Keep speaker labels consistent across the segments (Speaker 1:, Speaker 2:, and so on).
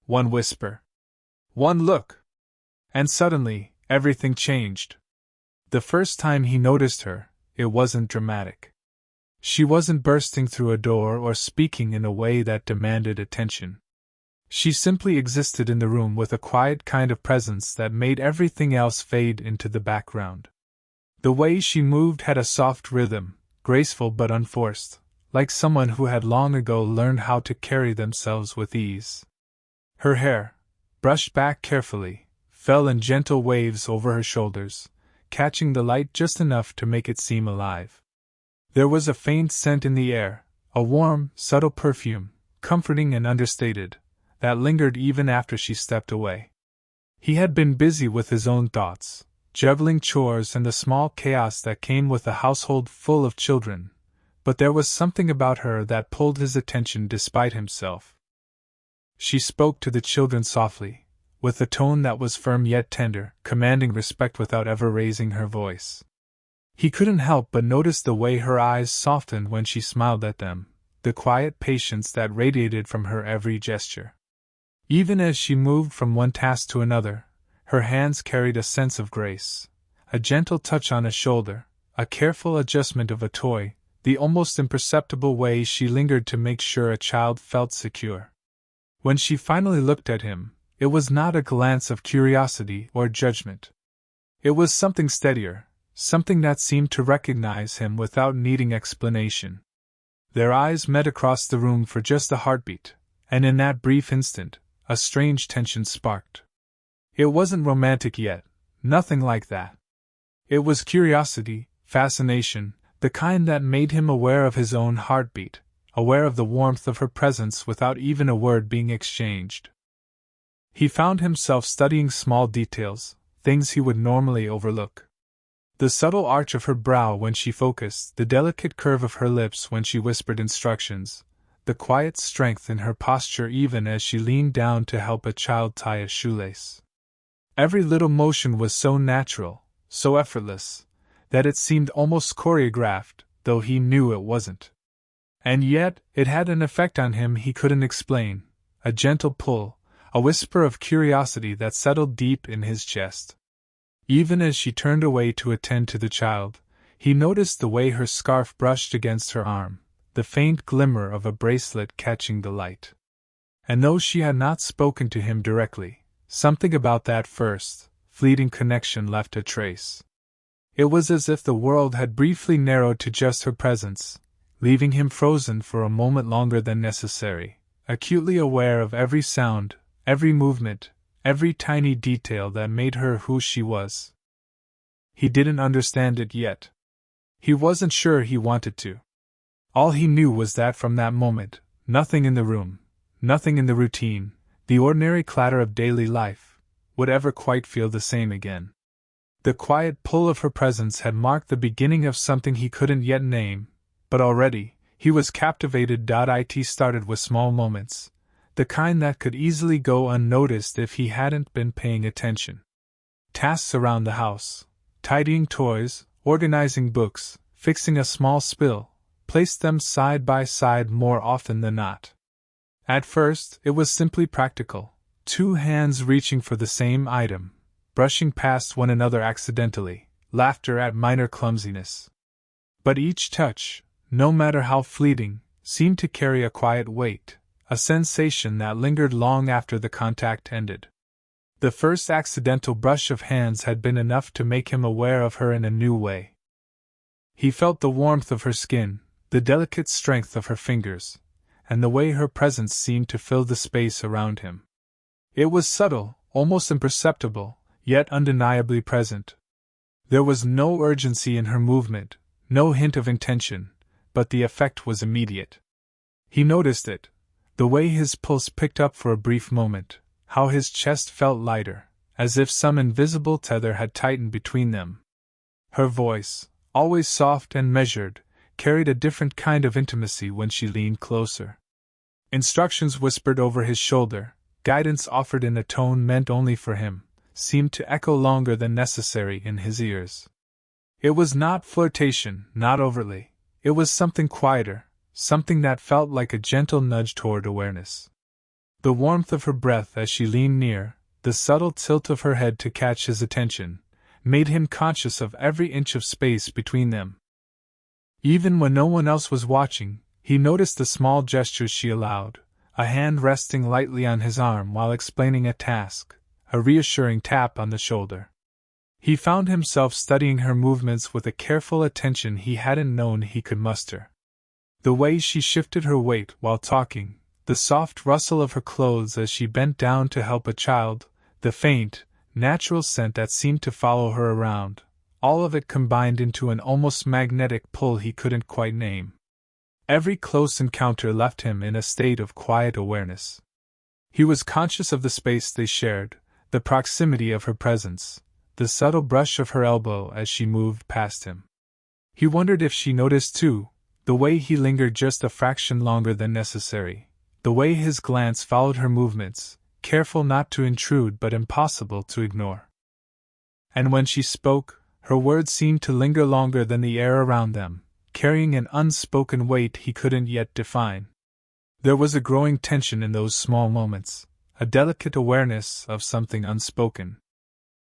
Speaker 1: one whisper, one look. And suddenly, everything changed. The first time he noticed her, it wasn't dramatic. She wasn't bursting through a door or speaking in a way that demanded attention. She simply existed in the room with a quiet kind of presence that made everything else fade into the background. The way she moved had a soft rhythm, graceful but unforced, like someone who had long ago learned how to carry themselves with ease. Her hair, brushed back carefully, fell in gentle waves over her shoulders, catching the light just enough to make it seem alive. There was a faint scent in the air, a warm, subtle perfume, comforting and understated, that lingered even after she stepped away. He had been busy with his own thoughts, juggling chores and the small chaos that came with a household full of children, but there was something about her that pulled his attention despite himself. She spoke to the children softly, with a tone that was firm yet tender, commanding respect without ever raising her voice. He couldn't help but notice the way her eyes softened when she smiled at them, the quiet patience that radiated from her every gesture. Even as she moved from one task to another, her hands carried a sense of grace, a gentle touch on a shoulder, a careful adjustment of a toy, the almost imperceptible way she lingered to make sure a child felt secure. When she finally looked at him, it was not a glance of curiosity or judgment. It was something steadier, something that seemed to recognize him without needing explanation. Their eyes met across the room for just a heartbeat, and in that brief instant, a strange tension sparked. It wasn't romantic yet, nothing like that. It was curiosity, fascination, the kind that made him aware of his own heartbeat, aware of the warmth of her presence without even a word being exchanged. He found himself studying small details, things he would normally overlook. The subtle arch of her brow when she focused, the delicate curve of her lips when she whispered instructions, the quiet strength in her posture even as she leaned down to help a child tie a shoelace. Every little motion was so natural, so effortless, that it seemed almost choreographed, though he knew it wasn't. And yet, it had an effect on him he couldn't explain, a gentle pull, a whisper of curiosity that settled deep in his chest. Even as she turned away to attend to the child, he noticed the way her scarf brushed against her arm, the faint glimmer of a bracelet catching the light. And though she had not spoken to him directly, something about that first, fleeting connection left a trace. It was as if the world had briefly narrowed to just her presence, leaving him frozen for a moment longer than necessary, acutely aware of every sound, every movement, every tiny detail that made her who she was. He didn't understand it yet. He wasn't sure he wanted to. All he knew was that from that moment, nothing in the room, nothing in the routine, the ordinary clatter of daily life, would ever quite feel the same again. The quiet pull of her presence had marked the beginning of something he couldn't yet name, but already, he was captivated. It started with small moments, the kind that could easily go unnoticed if he hadn't been paying attention. Tasks around the house, tidying toys, organizing books, fixing a small spill, placed them side by side more often than not. At first, it was simply practical, two hands reaching for the same item, brushing past one another accidentally, laughter at minor clumsiness. But each touch, no matter how fleeting, seemed to carry a quiet weight, a sensation that lingered long after the contact ended. The first accidental brush of hands had been enough to make him aware of her in a new way. He felt the warmth of her skin, the delicate strength of her fingers, and the way her presence seemed to fill the space around him. It was subtle, almost imperceptible, yet undeniably present. There was no urgency in her movement, no hint of intention, but the effect was immediate. He noticed it, the way his pulse picked up for a brief moment, how his chest felt lighter, as if some invisible tether had tightened between them. Her voice, always soft and measured, carried a different kind of intimacy when she leaned closer. Instructions whispered over his shoulder, guidance offered in a tone meant only for him, seemed to echo longer than necessary in his ears. It was not flirtation, not overtly. It was something quieter, something that felt like a gentle nudge toward awareness. The warmth of her breath as she leaned near, the subtle tilt of her head to catch his attention, made him conscious of every inch of space between them. Even when no one else was watching, he noticed the small gestures she allowed, a hand resting lightly on his arm while explaining a task, a reassuring tap on the shoulder. He found himself studying her movements with a careful attention he hadn't known he could muster. The way she shifted her weight while talking, the soft rustle of her clothes as she bent down to help a child, the faint, natural scent that seemed to follow her around, all of it combined into an almost magnetic pull he couldn't quite name. Every close encounter left him in a state of quiet awareness. He was conscious of the space they shared, the proximity of her presence, the subtle brush of her elbow as she moved past him. He wondered if she noticed too, the way he lingered just a fraction longer than necessary, the way his glance followed her movements, careful not to intrude but impossible to ignore. And when she spoke, her words seemed to linger longer than the air around them, carrying an unspoken weight he couldn't yet define. There was a growing tension in those small moments, a delicate awareness of something unspoken.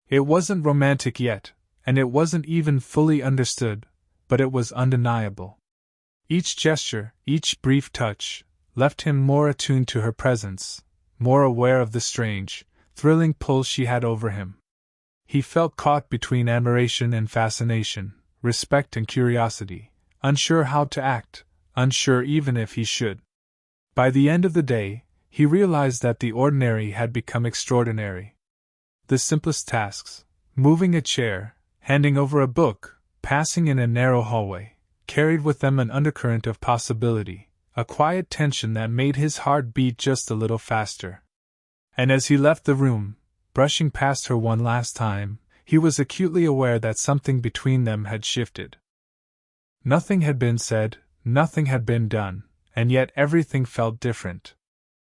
Speaker 1: It wasn't romantic yet, and it wasn't even fully understood, but it was undeniable. Each gesture, each brief touch, left him more attuned to her presence, more aware of the strange, thrilling pull she had over him. He felt caught between admiration and fascination, respect and curiosity, unsure how to act, unsure even if he should. By the end of the day, he realized that the ordinary had become extraordinary. The simplest tasks, moving a chair, handing over a book, passing in a narrow hallway, carried with them an undercurrent of possibility, a quiet tension that made his heart beat just a little faster. And as he left the room, brushing past her one last time, he was acutely aware that something between them had shifted. Nothing had been said, nothing had been done, and yet everything felt different.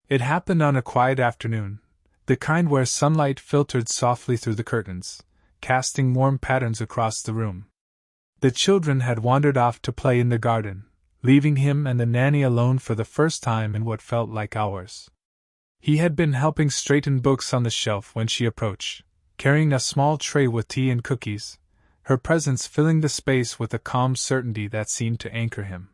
Speaker 1: It happened on a quiet afternoon, the kind where sunlight filtered softly through the curtains, casting warm patterns across the room. The children had wandered off to play in the garden, leaving him and the nanny alone for the first time in what felt like hours. He had been helping straighten books on the shelf when she approached, carrying a small tray with tea and cookies, her presence filling the space with a calm certainty that seemed to anchor him.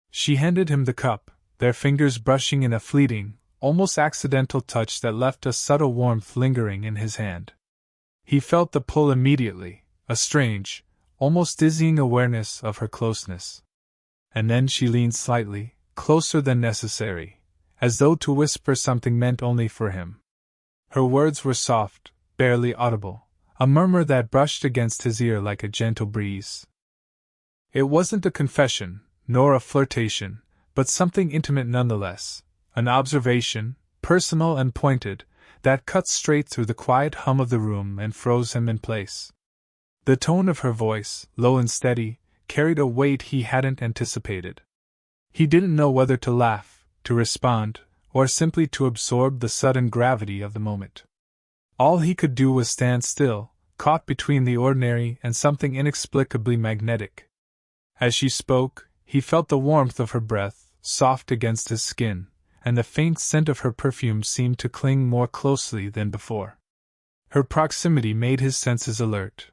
Speaker 1: She handed him the cup, their fingers brushing in a fleeting, almost accidental touch that left a subtle warmth lingering in his hand. He felt the pull immediately, a strange, almost dizzying awareness of her closeness. And then she leaned slightly, closer than necessary, as though to whisper something meant only for him. Her words were soft, barely audible, a murmur that brushed against his ear like a gentle breeze. It wasn't a confession, nor a flirtation, but something intimate nonetheless, an observation, personal and pointed, that cut straight through the quiet hum of the room and froze him in place. The tone of her voice, low and steady, carried a weight he hadn't anticipated. He didn't know whether to laugh, to respond, or simply to absorb the sudden gravity of the moment. All he could do was stand still, caught between the ordinary and something inexplicably magnetic. As she spoke, he felt the warmth of her breath, soft against his skin, and the faint scent of her perfume seemed to cling more closely than before. Her proximity made his senses alert.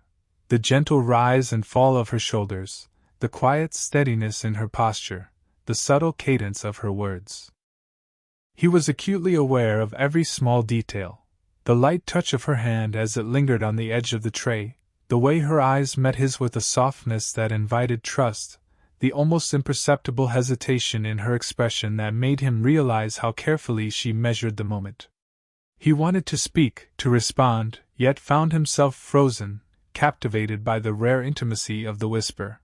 Speaker 1: The gentle rise and fall of her shoulders, the quiet steadiness in her posture, the subtle cadence of her words. He was acutely aware of every small detail, the light touch of her hand as it lingered on the edge of the tray, the way her eyes met his with a softness that invited trust, the almost imperceptible hesitation in her expression that made him realize how carefully she measured the moment. He wanted to speak, to respond, yet found himself frozen, captivated by the rare intimacy of the whisper.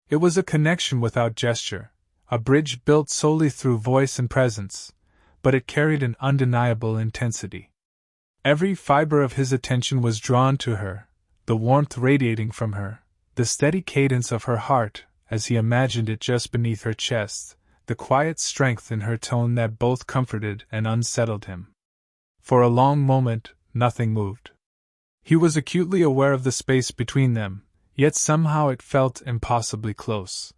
Speaker 1: It was a connection without gesture, a bridge built solely through voice and presence, but it carried an undeniable intensity. Every fiber of his attention was drawn to her, the warmth radiating from her, the steady cadence of her heart, as he imagined it just beneath her chest, the quiet strength in her tone that both comforted and unsettled him. For a long moment, nothing moved. He was acutely aware of the space between them, yet somehow it felt impossibly close.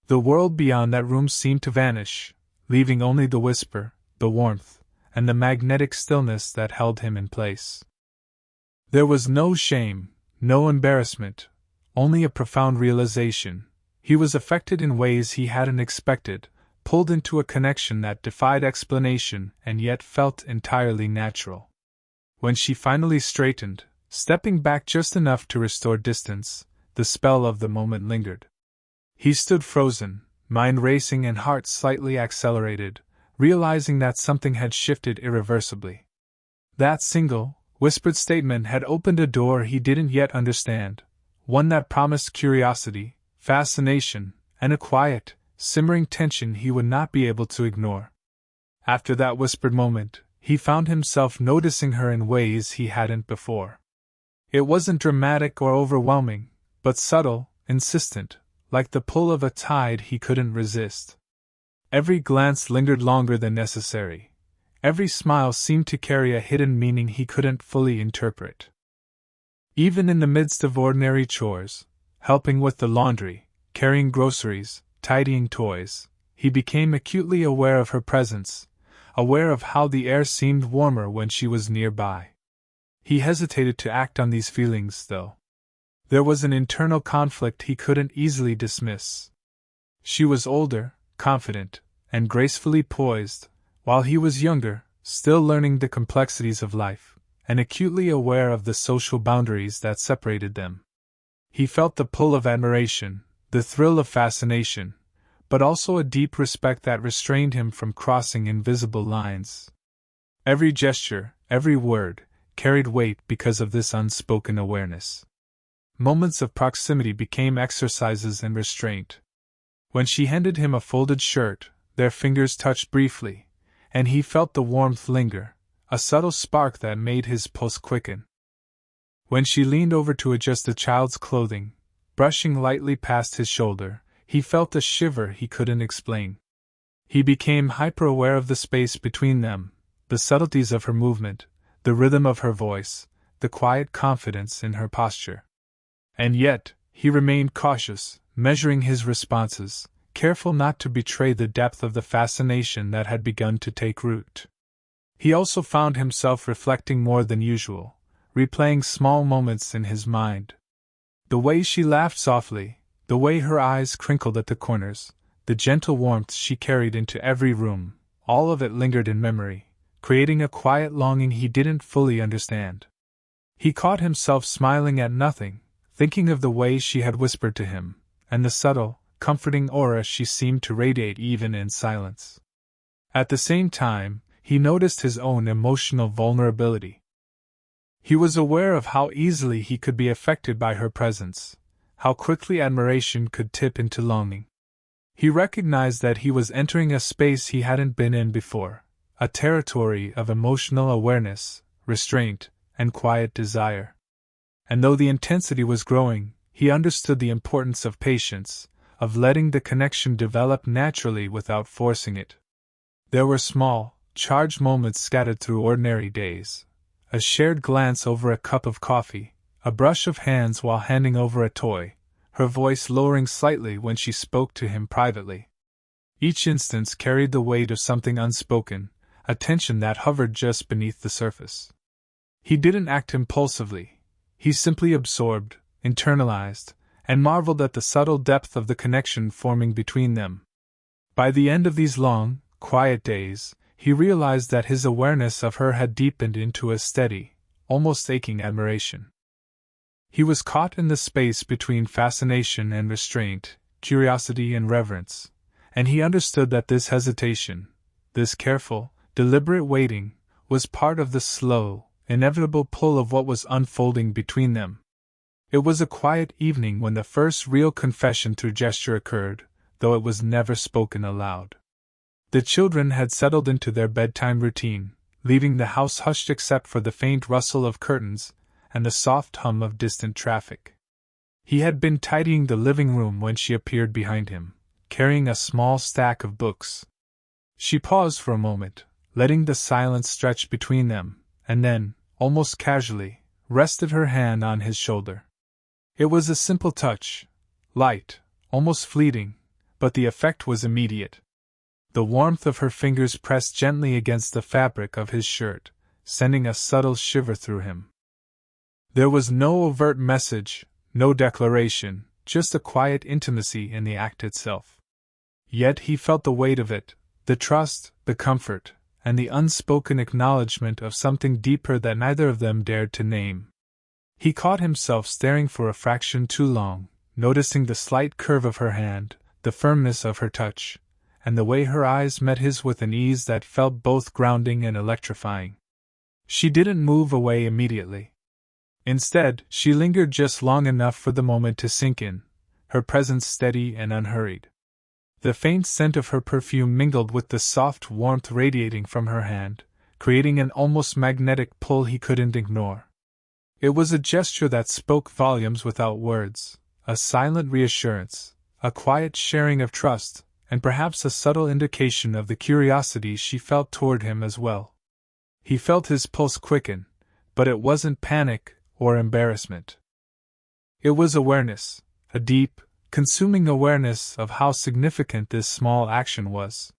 Speaker 1: The world beyond that room seemed to vanish, leaving only the whisper, the warmth, and the magnetic stillness that held him in place. There was no shame, no embarrassment, only a profound realization. He was affected in ways he hadn't expected, pulled into a connection that defied explanation and yet felt entirely natural. When she finally straightened, stepping back just enough to restore distance, the spell of the moment lingered. He stood frozen, mind racing and heart slightly accelerated, realizing that something had shifted irreversibly. That single, whispered statement had opened a door he didn't yet understand, one that promised curiosity, fascination, and a quiet, simmering tension he would not be able to ignore. After that whispered moment, he found himself noticing her in ways he hadn't before. It wasn't dramatic or overwhelming, but subtle, insistent, like the pull of a tide he couldn't resist. Every glance lingered longer than necessary. Every smile seemed to carry a hidden meaning he couldn't fully interpret. Even in the midst of ordinary chores, helping with the laundry, carrying groceries, tidying toys, he became acutely aware of her presence, aware of how the air seemed warmer when she was nearby. He hesitated to act on these feelings, though. There was an internal conflict he couldn't easily dismiss. She was older, confident, and gracefully poised, while he was younger, still learning the complexities of life, and acutely aware of the social boundaries that separated them. He felt the pull of admiration, the thrill of fascination, but also a deep respect that restrained him from crossing invisible lines. Every gesture, every word, carried weight because of this unspoken awareness. Moments of proximity became exercises in restraint. When she handed him a folded shirt, their fingers touched briefly, and he felt the warmth linger, a subtle spark that made his pulse quicken. When she leaned over to adjust the child's clothing, brushing lightly past his shoulder, he felt a shiver he couldn't explain. He became hyper-aware of the space between them, the subtleties of her movement, the rhythm of her voice, the quiet confidence in her posture. And yet, he remained cautious, measuring his responses, careful not to betray the depth of the fascination that had begun to take root. He also found himself reflecting more than usual, replaying small moments in his mind. The way she laughed softly, the way her eyes crinkled at the corners, the gentle warmth she carried into every room, all of it lingered in memory, creating a quiet longing he didn't fully understand. He caught himself smiling at nothing, thinking of the way she had whispered to him, and the subtle, comforting aura she seemed to radiate even in silence. At the same time, he noticed his own emotional vulnerability. He was aware of how easily he could be affected by her presence, how quickly admiration could tip into longing. He recognized that he was entering a space he hadn't been in before, a territory of emotional awareness, restraint, and quiet desire. And though the intensity was growing, he understood the importance of patience, of letting the connection develop naturally without forcing it. There were small, charged moments scattered through ordinary days. A shared glance over a cup of coffee, a brush of hands while handing over a toy, her voice lowering slightly when she spoke to him privately. Each instance carried the weight of something unspoken, a tension that hovered just beneath the surface. He didn't act impulsively. He simply absorbed, internalized, and marveled at the subtle depth of the connection forming between them. By the end of these long, quiet days, he realized that his awareness of her had deepened into a steady, almost aching admiration. He was caught in the space between fascination and restraint, curiosity and reverence, and he understood that this hesitation, this careful, deliberate waiting, was part of the slow, inevitable pull of what was unfolding between them. It was a quiet evening when the first real confession through gesture occurred, though it was never spoken aloud. The children had settled into their bedtime routine, leaving the house hushed except for the faint rustle of curtains and the soft hum of distant traffic. He had been tidying the living room when she appeared behind him, carrying a small stack of books. She paused for a moment, letting the silence stretch between them, and then, almost casually, rested her hand on his shoulder. It was a simple touch, light, almost fleeting, but the effect was immediate. The warmth of her fingers pressed gently against the fabric of his shirt, sending a subtle shiver through him. There was no overt message, no declaration, just a quiet intimacy in the act itself. Yet he felt the weight of it, the trust, the comfort, and the unspoken acknowledgement of something deeper that neither of them dared to name. He caught himself staring for a fraction too long, noticing the slight curve of her hand, the firmness of her touch, and the way her eyes met his with an ease that felt both grounding and electrifying. She didn't move away immediately. Instead, she lingered just long enough for the moment to sink in, her presence steady and unhurried. The faint scent of her perfume mingled with the soft warmth radiating from her hand, creating an almost magnetic pull he couldn't ignore. It was a gesture that spoke volumes without words, a silent reassurance, a quiet sharing of trust, and perhaps a subtle indication of the curiosity she felt toward him as well. He felt his pulse quicken, but it wasn't panic or embarrassment. It was awareness, a deep, consuming awareness of how significant this small action was.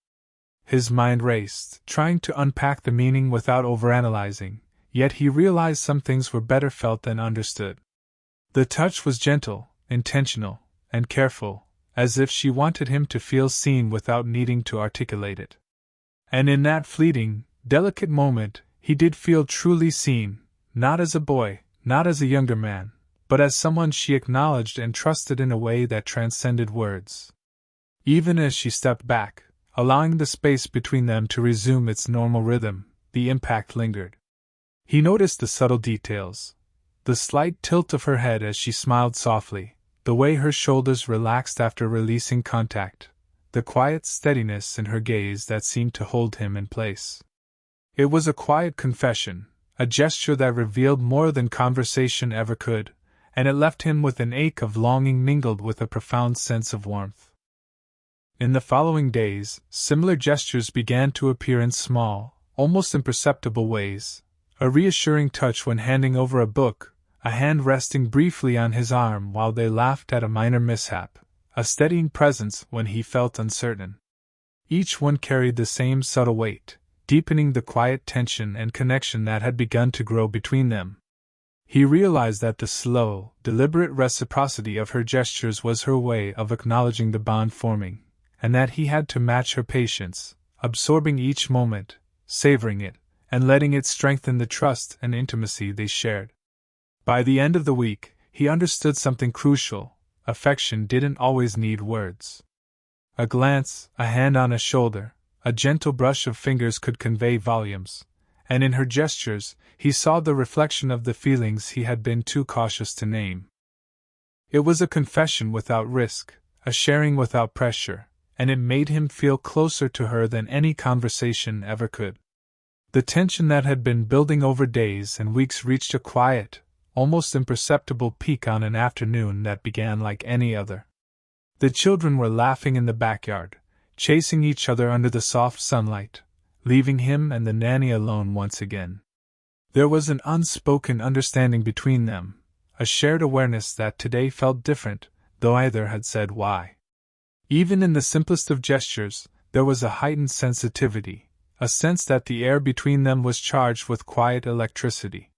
Speaker 1: His mind raced, trying to unpack the meaning without overanalyzing, yet he realized some things were better felt than understood. The touch was gentle, intentional, and careful, as if she wanted him to feel seen without needing to articulate it. And in that fleeting, delicate moment, he did feel truly seen, not as a boy, not as a younger man, but as someone she acknowledged and trusted in a way that transcended words. Even as she stepped back, allowing the space between them to resume its normal rhythm, the impact lingered. He noticed the subtle details, the slight tilt of her head as she smiled softly, the way her shoulders relaxed after releasing contact, the quiet steadiness in her gaze that seemed to hold him in place. It was a quiet confession, a gesture that revealed more than conversation ever could, and it left him with an ache of longing mingled with a profound sense of warmth. In the following days, similar gestures began to appear in small, almost imperceptible ways, a reassuring touch when handing over a book, a hand resting briefly on his arm while they laughed at a minor mishap, a steadying presence when he felt uncertain. Each one carried the same subtle weight, deepening the quiet tension and connection that had begun to grow between them. He realized that the slow, deliberate reciprocity of her gestures was her way of acknowledging the bond forming, and that he had to match her patience, absorbing each moment, savoring it, and letting it strengthen the trust and intimacy they shared. By the end of the week, he understood something crucial: affection didn't always need words. A glance, a hand on a shoulder, a gentle brush of fingers could convey volumes, and in her gestures, he saw the reflection of the feelings he had been too cautious to name. It was a confession without risk, a sharing without pressure, and it made him feel closer to her than any conversation ever could. The tension that had been building over days and weeks reached a quiet, almost imperceptible peak on an afternoon that began like any other. The children were laughing in the backyard, chasing each other under the soft sunlight, leaving him and the nanny alone once again. There was an unspoken understanding between them, a shared awareness that today felt different, though either had said why. Even in the simplest of gestures, there was a heightened sensitivity, a sense that the air between them was charged with quiet electricity.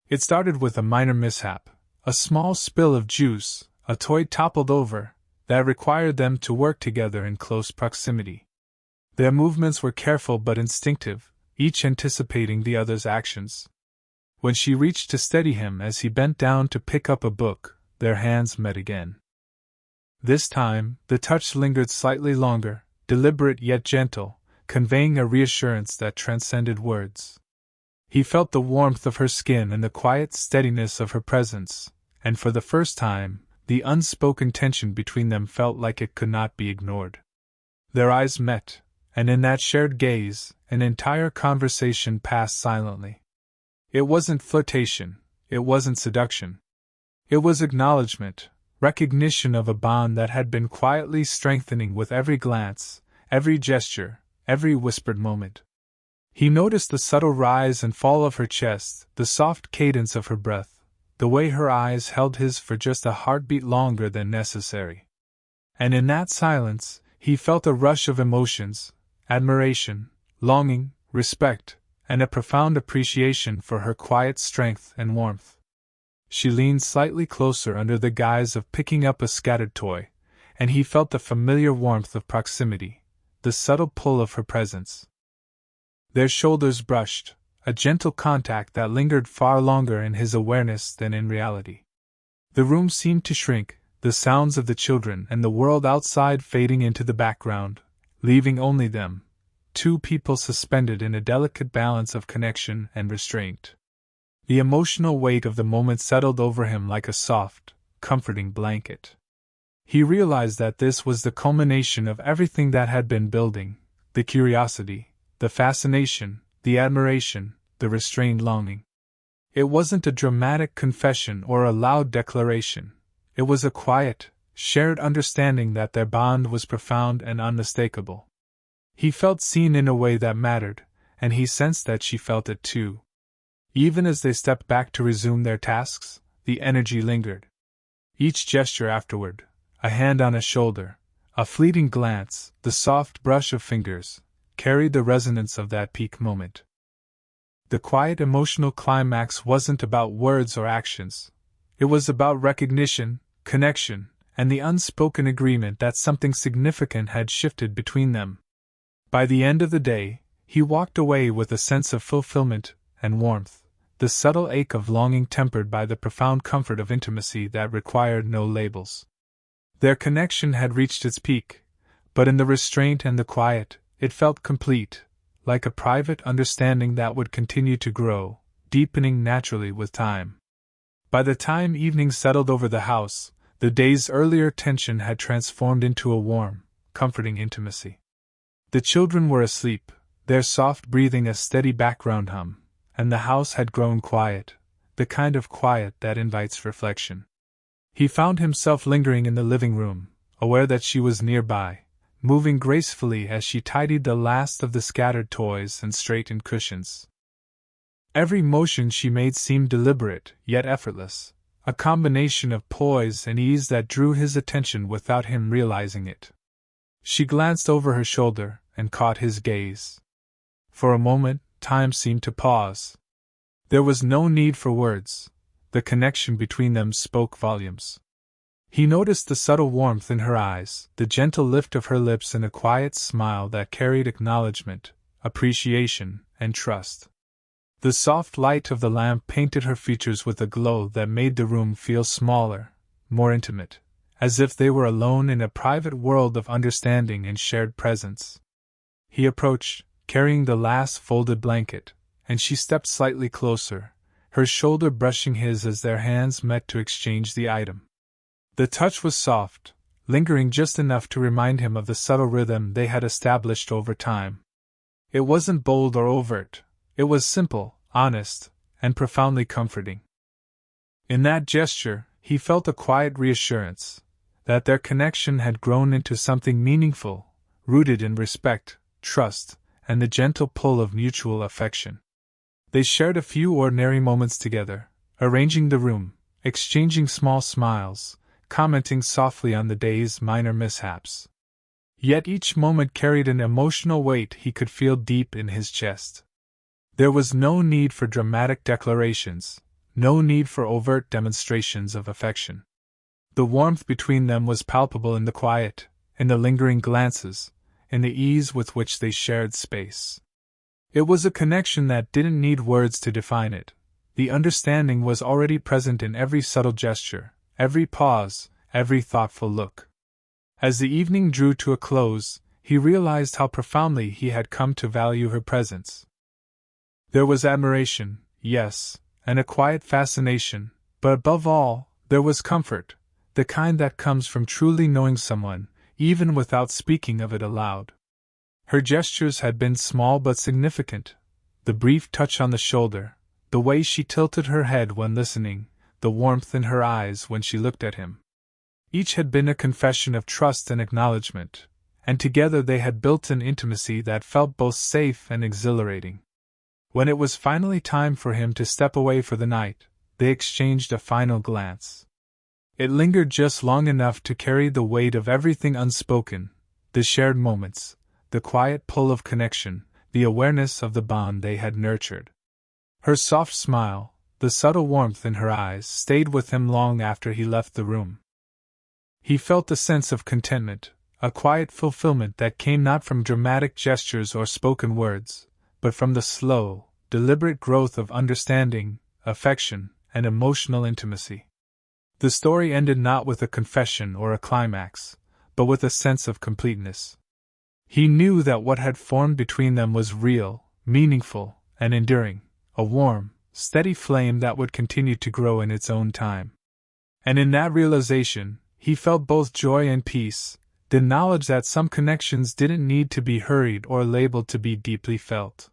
Speaker 1: It started with a minor mishap, a small spill of juice, a toy toppled over, that required them to work together in close proximity. Their movements were careful but instinctive, each anticipating the other's actions. When she reached to steady him as he bent down to pick up a book, their hands met again. This time, the touch lingered slightly longer, deliberate yet gentle, conveying a reassurance that transcended words. He felt the warmth of her skin and the quiet steadiness of her presence, and for the first time, the unspoken tension between them felt like it could not be ignored. Their eyes met, and in that shared gaze, an entire conversation passed silently. It wasn't flirtation, it wasn't seduction. It was acknowledgement, recognition of a bond that had been quietly strengthening with every glance, every gesture, every whispered moment. He noticed the subtle rise and fall of her chest, the soft cadence of her breath, the way her eyes held his for just a heartbeat longer than necessary. And in that silence, he felt a rush of emotions, admiration, longing, respect, and a profound appreciation for her quiet strength and warmth. She leaned slightly closer under the guise of picking up a scattered toy, and he felt the familiar warmth of proximity, the subtle pull of her presence. Their shoulders brushed, a gentle contact that lingered far longer in his awareness than in reality. The room seemed to shrink, the sounds of the children and the world outside fading into the background, leaving only them, two people suspended in a delicate balance of connection and restraint. The emotional weight of the moment settled over him like a soft, comforting blanket. He realized that this was the culmination of everything that had been building: the curiosity, the fascination, the admiration, the restrained longing. It wasn't a dramatic confession or a loud declaration. It was a quiet, shared understanding that their bond was profound and unmistakable. He felt seen in a way that mattered, and he sensed that she felt it too. Even as they stepped back to resume their tasks, the energy lingered. Each gesture afterward, a hand on a shoulder, a fleeting glance, the soft brush of fingers, carried the resonance of that peak moment. The quiet emotional climax wasn't about words or actions. It was about recognition, connection, and the unspoken agreement that something significant had shifted between them. By the end of the day, he walked away with a sense of fulfillment and warmth, the subtle ache of longing tempered by the profound comfort of intimacy that required no labels. Their connection had reached its peak, but in the restraint and the quiet, it felt complete, like a private understanding that would continue to grow, deepening naturally with time. By the time evening settled over the house, the day's earlier tension had transformed into a warm, comforting intimacy. The children were asleep, their soft breathing a steady background hum, and the house had grown quiet, the kind of quiet that invites reflection. He found himself lingering in the living room, aware that she was nearby, moving gracefully as she tidied the last of the scattered toys and straightened cushions. Every motion she made seemed deliberate, yet effortless, a combination of poise and ease that drew his attention without him realizing it. She glanced over her shoulder and caught his gaze. For a moment, time seemed to pause. There was no need for words. The connection between them spoke volumes. He noticed the subtle warmth in her eyes, the gentle lift of her lips, and a quiet smile that carried acknowledgement, appreciation, and trust. The soft light of the lamp painted her features with a glow that made the room feel smaller, more intimate, as if they were alone in a private world of understanding and shared presence. He approached, carrying the last folded blanket, and she stepped slightly closer, her shoulder brushing his as their hands met to exchange the item. The touch was soft, lingering just enough to remind him of the subtle rhythm they had established over time. It wasn't bold or overt, it was simple, honest, and profoundly comforting. In that gesture, he felt a quiet reassurance that their connection had grown into something meaningful, rooted in respect, trust, and the gentle pull of mutual affection. They shared a few ordinary moments together, arranging the room, exchanging small smiles, commenting softly on the day's minor mishaps. Yet each moment carried an emotional weight he could feel deep in his chest. There was no need for dramatic declarations, no need for overt demonstrations of affection. The warmth between them was palpable in the quiet, in the lingering glances, in the ease with which they shared space. It was a connection that didn't need words to define it. The understanding was already present in every subtle gesture, every pause, every thoughtful look. As the evening drew to a close, he realized how profoundly he had come to value her presence. There was admiration, yes, and a quiet fascination, but above all, there was comfort, the kind that comes from truly knowing someone, even without speaking of it aloud. Her gestures had been small but significant: the brief touch on the shoulder, the way she tilted her head when listening, the warmth in her eyes when she looked at him. Each had been a confession of trust and acknowledgement, and together they had built an intimacy that felt both safe and exhilarating. When it was finally time for him to step away for the night, they exchanged a final glance. It lingered just long enough to carry the weight of everything unspoken, the shared moments, the quiet pull of connection, the awareness of the bond they had nurtured. Her soft smile, the subtle warmth in her eyes stayed with him long after he left the room. He felt a sense of contentment, a quiet fulfillment that came not from dramatic gestures or spoken words, but from the slow, deliberate growth of understanding, affection, and emotional intimacy. The story ended not with a confession or a climax, but with a sense of completeness. He knew that what had formed between them was real, meaningful, and enduring, a warm, steady flame that would continue to grow in its own time. And in that realization, he felt both joy and peace, the knowledge that some connections didn't need to be hurried or labeled to be deeply felt.